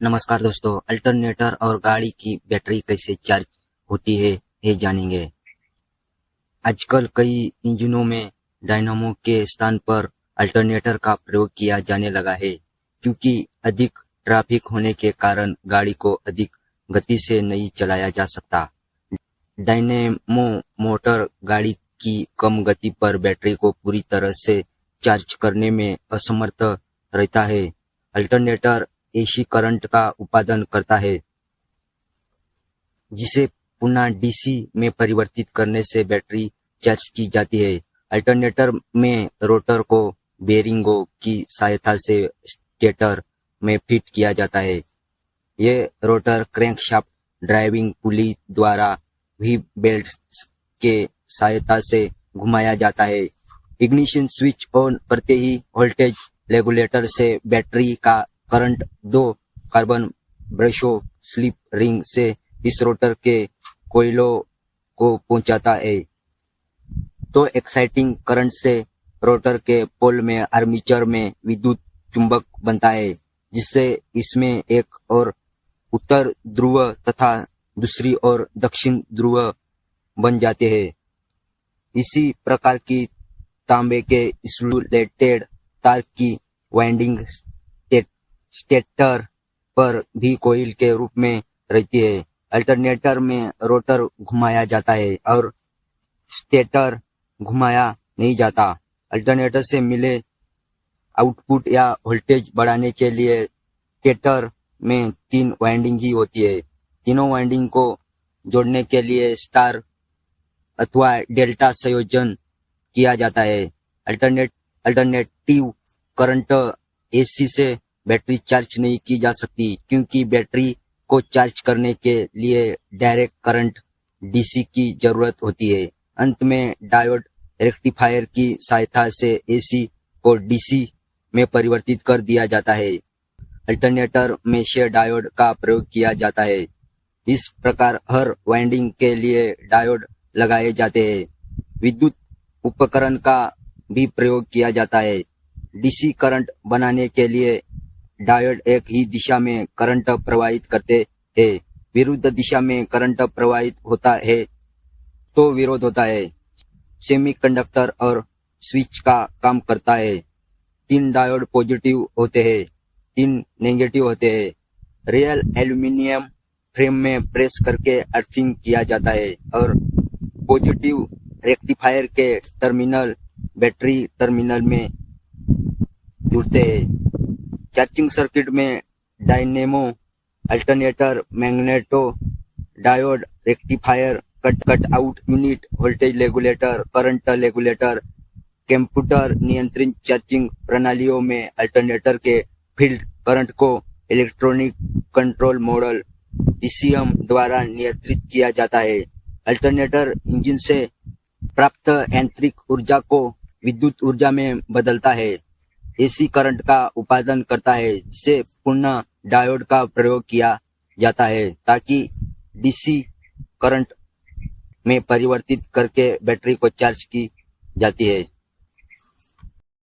नमस्कार दोस्तों, अल्टरनेटर और गाड़ी की बैटरी कैसे चार्ज होती है ये जानेंगे। आजकल कई इंजनों में डायनामो के स्थान पर अल्टरनेटर का प्रयोग किया जाने लगा है, क्योंकि अधिक ट्रैफिक होने के कारण गाड़ी को अधिक गति से नहीं चलाया जा सकता। डायनेमो मोटर गाड़ी की कम गति पर बैटरी को पूरी तरह से चार्ज करने में असमर्थ रहता है। अल्टरनेटर एसी करंट का उत्पादन करता है, जिसे पुनः डीसी में परिवर्तित करने से बैटरी चार्ज की जाती है। अल्टरनेटर में रोटर को बेरिंगों की सहायता से स्टेटर में फिट किया जाता है। ये रोटर क्रैंकशाफ्ट ड्राइविंग पुली द्वारा व्हील बेल्ट के सहायता से घुमाया जाता है। इग्निशन स्विच ऑन करते ही वोल्टेज रेगुलेटर से बैटरी का करंट 2 कार्बन ब्रशों स्लिप रिंग से इस रोटर के कोयलों को पहुंचाता है। तो एक्साइटिंग करंट से रोटर के पोल में आर्मेचर में विद्युत चुंबक बनता है, जिससे इसमें एक और उत्तर ध्रुव तथा दूसरी ओर दक्षिण ध्रुव बन जाते हैं। इसी प्रकार की तांबे के इंसुलेटेड तार की वाइंडिंग स्टेटर पर भी कोइल के रूप में रहती है। अल्टरनेटर में रोटर घुमाया जाता है और स्टेटर घुमाया नहीं जाता। अल्टरनेटर से मिले आउटपुट या वोल्टेज बढ़ाने के लिए स्टेटर में 3 वाइंडिंग ही होती है। तीनों वाइंडिंग को जोड़ने के लिए स्टार अथवा डेल्टा संयोजन किया जाता है। अल्टरनेटिव करंट एसी से बैटरी चार्ज नहीं की जा सकती, क्योंकि बैटरी को चार्ज करने के लिए डायरेक्ट करंट डीसी की जरूरत होती है। अंत में डायोड रेक्टिफायर की सहायता से एसी को डीसी में परिवर्तित कर दिया जाता है। अल्टरनेटर में शेयर डायोड का प्रयोग किया जाता है। इस प्रकार हर वाइंडिंग के लिए डायोड लगाए जाते हैं। विद्युत उपकरण का भी प्रयोग किया जाता है। डीसी करंट बनाने के लिए डायोड एक ही दिशा में करंट प्रवाहित करते हैं। विरुद्ध दिशा में करंट प्रवाहित होता है तो विरोध होता है। सेमीकंडक्टर और स्विच का काम करता है। 3 डायोड पॉजिटिव होते हैं, 3 नेगेटिव होते हैं। रियल एल्यूमिनियम फ्रेम में प्रेस करके अर्थिंग किया जाता है और पॉजिटिव रेक्टिफायर के टर्मिनल बैटरी टर्मिनल में जुड़ते हैं। चार्जिंग सर्किट में dynamo, alternator, magneto, diode, rectifier, cut out unit, voltage regulator, current regulator, computer नियंत्रित चार्जिंग प्रणालियों में अल्टरनेटर के फील्ड करंट को इलेक्ट्रॉनिक कंट्रोल मॉडल ईसीएम द्वारा नियंत्रित किया जाता है। अल्टरनेटर इंजन से प्राप्त यांत्रिक ऊर्जा को विद्युत ऊर्जा में बदलता है। एसी करंट का उत्पादन करता है, जिसे पुनः डायोड का प्रयोग किया जाता है ताकि डीसी करंट में परिवर्तित करके बैटरी को चार्ज की जाती है।